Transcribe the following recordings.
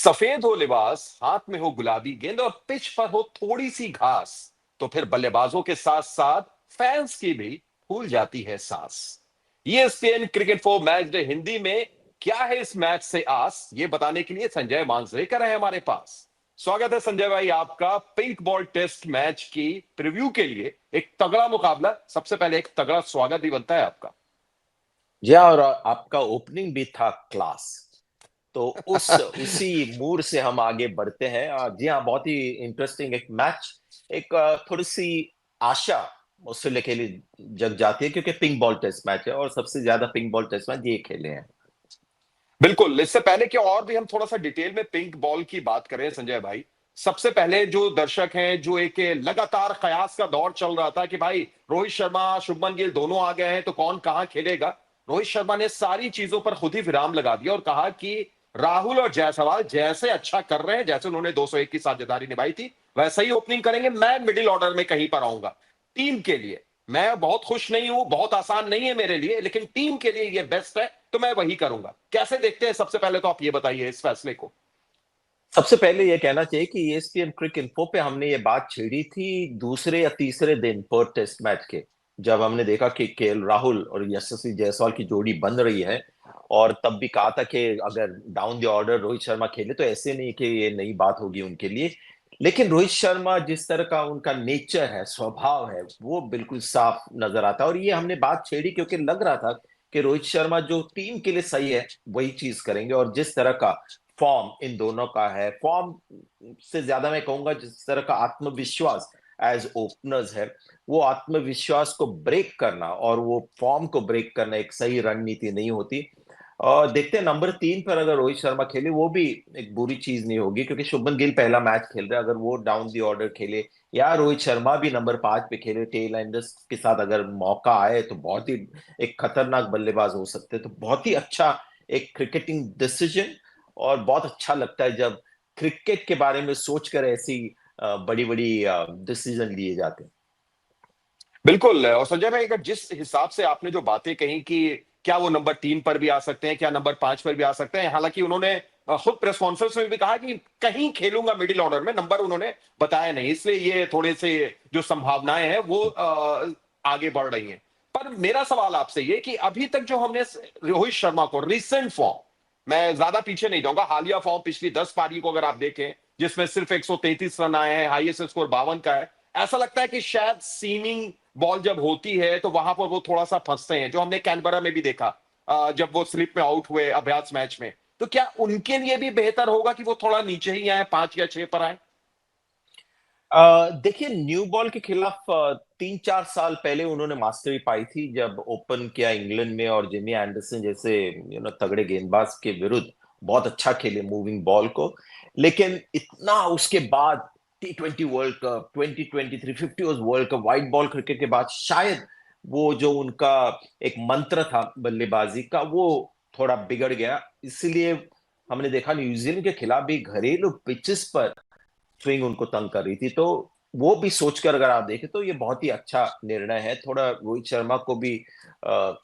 सफेद हो लिबास, हाथ में हो गुलाबी गेंद और पिच पर हो थोड़ी सी घास, तो फिर बल्लेबाजों के साथ साथ फैंस की भी फूल जाती है सांस। ESPN cricket for match day Hindi में क्या है इस मैच से आस, ये बताने के लिए संजय मांजरेकर है हमारे पास। स्वागत है संजय भाई आपका पिंक बॉल टेस्ट मैच की प्रीव्यू के लिए। एक तगड़ा मुकाबला, सबसे पहले एक तगड़ा स्वागत ही बनता है आपका। जी हाँ, और आपका ओपनिंग भी था क्लास। तो उस उसी मूड से हम आगे बढ़ते हैं। जी हाँ, बहुत ही इंटरेस्टिंग एक मैच। एक थोड़ी सी आशा ऑस्ट्रेलिया के लिए जग जाती है, क्योंकि पिंक बॉल टेस्ट मैच है और सबसे ज्यादा पिंक बॉल टेस्ट मैच ये खेले हैं। बिल्कुल, इससे पहले कि और भी हम थोड़ा सा डिटेल में पिंक बॉल की बात करें संजय भाई, सबसे पहले जो दर्शक हैं, जो एक लगातार कयास का दौर चल रहा था कि भाई रोहित शर्मा शुभमन गिल दोनों आ गए हैं तो कौन कहां खेलेगा। रोहित शर्मा ने सारी चीजों पर खुद ही विराम लगा दिया और कहा कि राहुल और जायसवाल जैसे अच्छा कर रहे हैं, जैसे उन्होंने 201 की साझेदारी निभाई थी वैसा ही ओपनिंग करेंगे, मैं मिडिल ऑर्डर में कहीं पर आऊंगा। टीम के लिए मैं बहुत खुश नहीं हूं, बहुत आसान नहीं है मेरे लिए, लेकिन टीम के लिए ये बेस्ट है तो मैं वही करूंगा। कैसे देखते हैं, सबसे पहले तो आप ये बताइए इस फैसले को। सबसे पहले ये कहना चाहिए कि ESPN क्रिक इन्फो पे हमने ये बात छेड़ी थी दूसरे या तीसरे दिन पर टेस्ट मैच के, जब हमने देखा कि KL राहुल और यशस्वी जायसवाल की जोड़ी बन रही है। और तब भी कहा था कि अगर down the order Rohit Sharma खेले तो ऐसे नहीं कि ये नई बात होगी उनके लिए। लेकिन रोहित शर्मा जिस तरह का उनका नेचर है, स्वभाव है, वो बिल्कुल साफ नजर आता है। और ये हमने बात छेड़ी क्योंकि लग रहा था कि रोहित शर्मा जो टीम के लिए सही है वही चीज करेंगे। और जिस तरह का फॉर्म इन दोनों का है, फॉर्म से ज्यादा मैं कहूंगा जिस तरह का आत्मविश्वास एज ओपनर्स है, वो आत्मविश्वास को ब्रेक करना और वो फॉर्म को ब्रेक करना एक सही रणनीति नहीं होती। और देखते हैं नंबर 3 पर अगर रोहित शर्मा खेले, वो भी एक बुरी चीज नहीं होगी, क्योंकि शुभमन गिल पहला मैच खेल रहा है। अगर वो डाउन दी ऑर्डर खेले या रोहित शर्मा भी नंबर 5 पे खेले टेल एंडर्स के साथ, अगर मौका आए तो बहुत ही एक खतरनाक बल्लेबाज हो सकते हैं। तो बहुत ही अच्छा एक क्रिकेटिंग डिसीजन। और बहुत अच्छा लगता है जब क्रिकेट के बारे में सोचकर ऐसी बड़ी बड़ी डिसीजन लिए जाते हैं। बिल्कुल, और संजय भाई अगर जिस हिसाब से आपने जो बातें कही कि क्या वो नंबर 3 पर भी आ सकते हैं, क्या नंबर 5 पर भी आ सकते हैं, हालांकि उन्होंने खुद प्रेस कॉन्फ्रेंस में भी कहा कि कहीं खेलूंगा मिडिल ऑर्डर में, नंबर उन्होंने बताया नहीं, इसलिए ये थोड़े से जो संभावनाएं हैं वो आगे बढ़ रही हैं। पर मेरा सवाल आपसे ये कि अभी तक जो हमने रोहित शर्मा को रिसेंट फॉर्म, मैं ज्यादा पीछे नहीं जाऊंगा, हालिया फॉर्म पिछली 10 पारी को अगर आप देखें जिसमें सिर्फ 133 रन आए हैं, हाईएस्ट स्कोर 52 का है, ऐसा लगता है कि शायद सीमिंग बॉल जब होती है तो वहां पर वो थोड़ा सा फंसते हैं, जो हमने कैनबरा में भी देखा जब वो स्लिप में आउट हुए अभ्यास मैच में। तो क्या उनके लिए भी बेहतर होगा कि वो थोड़ा नीचे ही आए, 5 या 6 पर आए? देखिए, न्यू बॉल के खिलाफ 3-4 साल पहले उन्होंने मास्टरी पाई थी जब ओपन किया इंग्लैंड में, और जिमी एंडरसन जैसे तगड़े गेंदबाज के विरुद्ध बहुत अच्छा खेले मूविंग बॉल को। लेकिन इतना उसके बाद T20 world cup, 2023 50 overs world cup, white ball cricket के बाद शायद वो जो उनका एक मंत्र था बल्लेबाजी का, वो थोड़ा बिगड़ गया। इसलिए हमने देखा न्यूजीलैंड के खिलाफ भी घरेलू पिचेस पर स्विंग उनको तंग कर रही थी। तो वो भी सोचकर अगर आप देखें तो ये बहुत ही अच्छा निर्णय है। थोड़ा रोहित शर्मा को भी अ,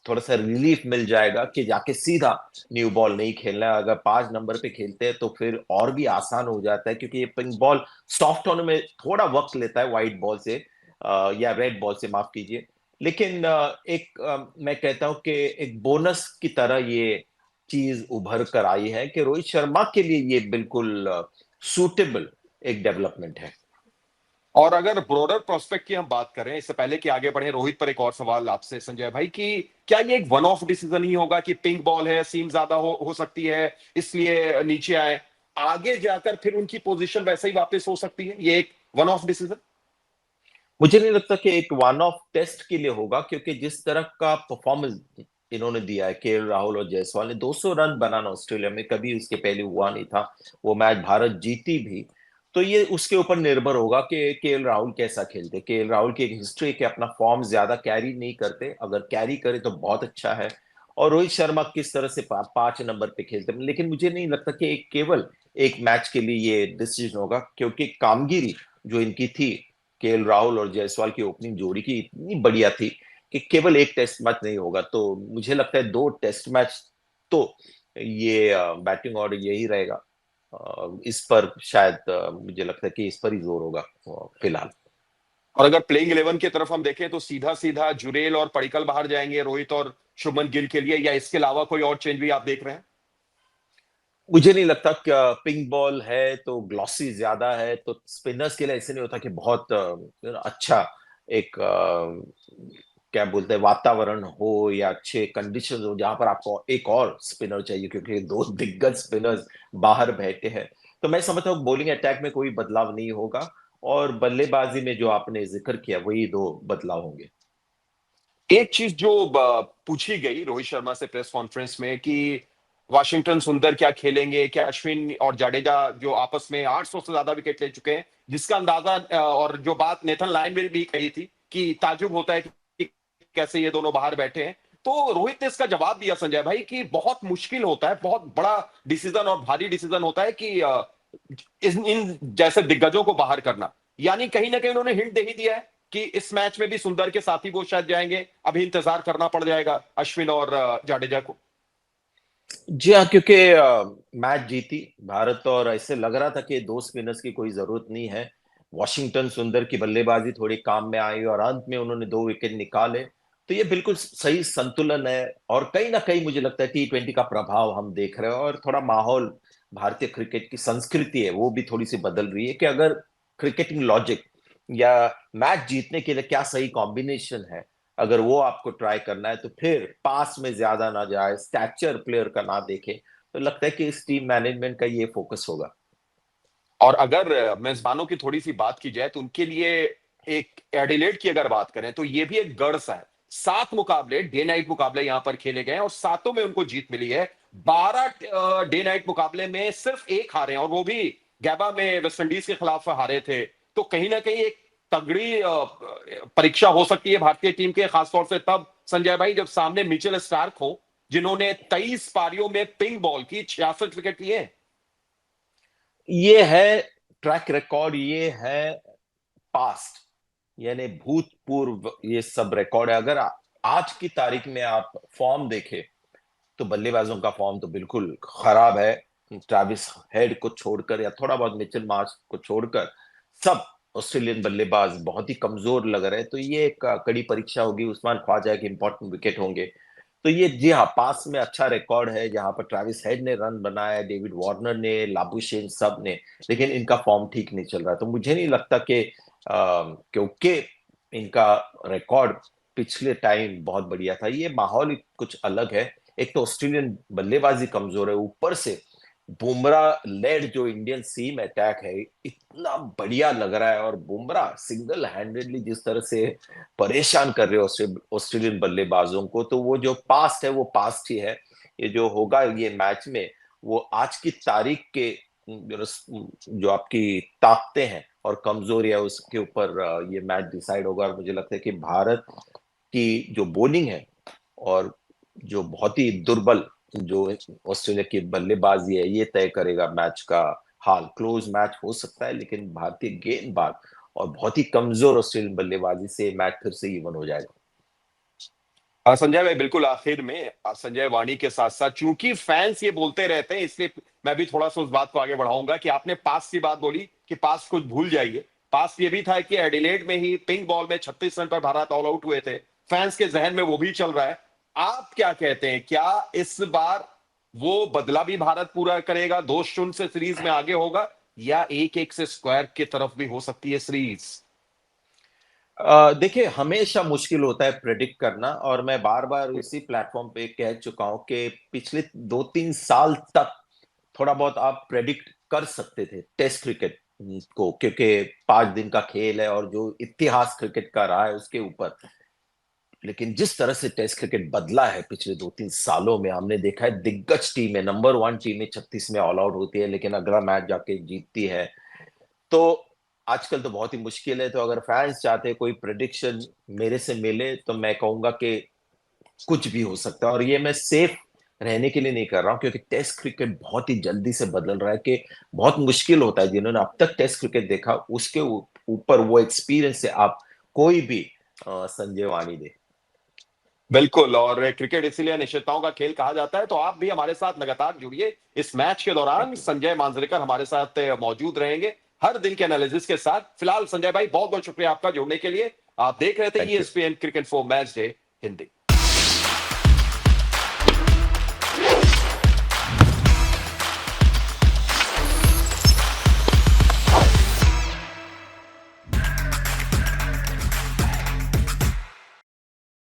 थोड़ा सा रिलीफ मिल जाएगा कि जाके सीधा न्यू बॉल नहीं खेलना है। अगर 5 नंबर पे खेलते हैं तो फिर और भी आसान हो जाता है, क्योंकि ये पिंक बॉल सॉफ्ट होने में थोड़ा वक्त लेता है व्हाइट बॉल से, या रेड बॉल से, माफ कीजिए। लेकिन मैं कहता हूं कि एक बोनस की तरह ये चीज उभर कर आई है कि रोहित शर्मा के लिए ये बिल्कुल सूटेबल एक डेवलपमेंट है। और अगर ब्रॉडर प्रोस्पेक्ट की हम बात करें, इससे पहले कि आगे बढ़े, रोहित पर एक और सवाल आपसे संजय भाई कि क्या ये एक वन ऑफ डिसीजन ही होगा कि पिंक बॉल है, सीम ज्यादा हो सकती है इसलिए नीचे आए, आगे जाकर फिर उनकी पोजीशन वैसे ही वापस हो सकती है, ये एक वन ऑफ डिसीजन? मुझे नहीं लगता कि एक वन ऑफ टेस्ट के लिए होगा, क्योंकि जिस तरह का परफॉर्मेंस इन्होंने दिया है, KL राहुल और जायसवाल ने 200 रन बनाना ऑस्ट्रेलिया में कभी उसके पहले हुआ नहीं था। वो मैच भारत जीती भी। तो ये उसके ऊपर निर्भर होगा कि KL राहुल कैसा खेलते। KL राहुल की एक हिस्ट्री है कि अपना फॉर्म ज्यादा कैरी नहीं करते, अगर कैरी करे तो बहुत अच्छा है। और रोहित शर्मा किस तरह से 5 नंबर पे खेलते हैं। लेकिन मुझे नहीं लगता कि केवल एक मैच के लिए ये डिसीजन होगा, क्योंकि कामगिरी जो इनकी थी, KL राहुल और जायसवाल की ओपनिंग जोड़ी की इतनी बढ़िया थी कि केवल एक टेस्ट मैच नहीं होगा। तो मुझे लगता है 2 टेस्ट मैच तो ये बैटिंग ऑर्डर यही रहेगा। इस पर शायद मुझे लगता है कि इस पर ही जोर होगा फिलहाल। और अगर प्लेइंग 11 की तरफ हम देखें तो सीधा सीधा जुरेल और पडिक्कल बाहर जाएंगे रोहित और शुभमन गिल के लिए, या इसके अलावा कोई और चेंज भी आप देख रहे हैं? मुझे नहीं लगता कि पिंक बॉल है तो ग्लॉसी ज्यादा है तो स्पिनर्स के लिए ऐसे नहीं होता कि बहुत अच्छा एक क्या बोलते हैं वातावरण हो या अच्छे कंडीशन हो जहां पर आपको एक और स्पिनर चाहिए, क्योंकि दो दिग्गज स्पिनर्स बाहर बैठे हैं। तो मैं समझता हूँ बॉलिंग अटैक में कोई बदलाव नहीं होगा, और बल्लेबाजी में जो आपने जिक्र किया वही दो बदलाव होंगे। एक चीज जो पूछी गई रोहित शर्मा से प्रेस कॉन्फ्रेंस में कि वाशिंगटन सुंदर क्या खेलेंगे, क्या अश्विन और जाडेजा जो आपस में 800 से ज्यादा विकेट ले चुके हैं, जिसका अंदाजा और जो बात नेथन लायन ने भी कही थी कि ताजुब होता है कि कैसे ये दोनों बाहर बैठे हैं। तो रोहित ने इसका जवाब दिया संजय भाई कि बहुत मुश्किल होता है, बहुत बड़ा डिसीजन और भारी डिसीजन होता है कि इन जैसे दिग्गजों को बाहर करना। यानी कहीं ना कहीं उन्होंने हिंट दे ही दिया है कि इस मैच में भी सुंदर के साथ ही वो शायद जाएंगे, अभी इंतजार करना पड़ जाएगा अश्विन और जाडेजा को। जी हाँ, क्योंकि मैच जीती भारत और ऐसे लग रहा था कि दो स्पिनर्स की कोई जरूरत नहीं है। वॉशिंगटन सुंदर की बल्लेबाजी थोड़ी काम में आई और अंत में उन्होंने दो विकेट निकाले। तो ये बिल्कुल सही संतुलन है, और कहीं ना कहीं मुझे लगता है T20 का प्रभाव हम देख रहे हैं, और थोड़ा माहौल भारतीय क्रिकेट की संस्कृति है वो भी थोड़ी सी बदल रही है कि अगर क्रिकेटिंग लॉजिक या मैच जीतने के लिए क्या सही कॉम्बिनेशन है, अगर वो आपको ट्राई करना है तो फिर पास में ज्यादा ना जाए, स्टैचर प्लेयर का ना देखे। तो लगता है कि इस टीम मैनेजमेंट का ये फोकस होगा। और अगर मेजबानों की थोड़ी सी बात की जाए तो उनके लिए एक एडिलेड की अगर बात करें तो ये भी एक गढ़ सा है। 7 मुकाबले डे नाइट मुकाबले यहां पर खेले गए हैं और सातों में उनको जीत मिली है। 12 डे नाइट मुकाबले में सिर्फ एक हारे हैं, और वो भी गैबा में वेस्टइंडीज के खिलाफ हारे थे। तो कहीं ना कहीं एक तगड़ी परीक्षा हो सकती है भारतीय टीम के, खासतौर से तब संजय भाई जब सामने मिचेल स्टार्क हो, जिन्होंने 23 पारियों में पिंक बॉल की 66 विकेट लिए हैं। ये है ट्रैक रिकॉर्ड, ये है पास्ट, यानी भूतपूर्व ये सब रिकॉर्ड है। अगर आज की तारीख में आप फॉर्म देखें तो बल्लेबाजों का फॉर्म तो बिल्कुल खराब है। ट्रेविस हेड को छोड़कर या थोड़ा बहुत मिचेल मार्श को छोड़कर सब ऑस्ट्रेलियन बल्लेबाज बहुत ही कमजोर लग रहे हैं। तो ये एक कड़ी परीक्षा होगी, उस्मान ख्वाजा के इंपॉर्टेंट विकेट होंगे। तो ये जी हाँ, पास में अच्छा रिकॉर्ड है जहां पर ट्रेविस हेड ने रन बनाया, डेविड वार्नर ने, लाबुशेन सब ने, लेकिन इनका फॉर्म ठीक नहीं चल रहा। तो मुझे नहीं लगता कि क्योंकि इनका रिकॉर्ड पिछले टाइम बहुत बढ़िया था, ये माहौल ही कुछ अलग है। एक तो ऑस्ट्रेलियन बल्लेबाजी कमजोर है, ऊपर से बुमराह लेड जो इंडियन सीम अटैक है इतना बढ़िया लग रहा है, और बुमराह सिंगल हैंडेडली जिस तरह से परेशान कर रहे हो ऑस्ट्रेलियन बल्लेबाजों को, तो वो जो पास्ट है वो पास्ट ही है। ये जो होगा ये मैच में, वो आज की तारीख के जो आपकी ताकतें हैं और कमजोरियां उसके ऊपर ये मैच डिसाइड होगा। और मुझे लगता है कि भारत की जो बॉलिंग है और जो बहुत ही दुर्बल जो ऑस्ट्रेलिया की बल्लेबाजी है ये तय करेगा मैच का हाल। क्लोज मैच हो सकता है, लेकिन भारतीय गेंदबाज और बहुत ही कमजोर ऑस्ट्रेलियन बल्लेबाजी से मैच फिर से इवन हो जाएगा। संजय भाई बिल्कुल आखिर में संजय वाणी के साथ साथ चूंकि फैंस ये बोलते रहते हैं, इसलिए मैं भी थोड़ा सा उस बात को आगे बढ़ाऊंगा कि आपने पास की बात बोली कि पास कुछ भूल जाइए। पास ये भी था कि एडिलेड में ही पिंक बॉल में 36 रन पर भारत ऑल आउट हुए थे। फैंस के जहन में वो भी चल रहा है। आप क्या कहते हैं, क्या इस बार वो बदला भी भारत पूरा करेगा, 2-0 से सीरीज में आगे होगा, या 1-1 से स्क्वायर की तरफ भी हो सकती है सीरीज? देखिए, हमेशा मुश्किल होता है प्रेडिक्ट करना, और मैं बार बार इसी प्लेटफॉर्म पे कह चुका हूं कि पिछले 2-3 साल तक थोड़ा बहुत आप प्रेडिक्ट कर सकते थे टेस्ट क्रिकेट को, क्योंकि 5 दिन का खेल है और जो इतिहास क्रिकेट का रहा है उसके ऊपर। लेकिन जिस तरह से टेस्ट क्रिकेट बदला है पिछले 2-3 सालों में, हमने देखा है दिग्गज टीमें, नंबर 1 टीमें 36 में ऑल आउट होती है लेकिन अगला मैच जाके जीतती है। तो आजकल तो बहुत ही मुश्किल है। तो अगर फैंस चाहते हैं कोई प्रेडिक्शन मेरे से मिले तो मैं कहूंगा कि कुछ भी हो सकता है, और ये मैं सेफ रहने के लिए नहीं कर रहा हूं, क्योंकि टेस्ट क्रिकेट बहुत ही जल्दी से बदल रहा है कि बहुत मुश्किल होता है। जिन्होंने अब तक टेस्ट क्रिकेट देखा उसके ऊपर वो एक्सपीरियंस से आप कोई भी संजय वाणी दे। बिल्कुल, और क्रिकेट इसीलिए अनिश्चितताओं का खेल कहा जाता है, तो आप भी हमारे साथ लगातार जुड़िए। इस मैच के दौरान थैंक यू। संजय मांजरेकर हमारे साथ मौजूद रहेंगे, हर दिन के एनालिसिस के साथ। फिलहाल संजय भाई बहुत-बहुत शुक्रिया आपका जुड़ने के लिए। आप देख रहे थे thank you. ESPN Cricinfo match day Hindi.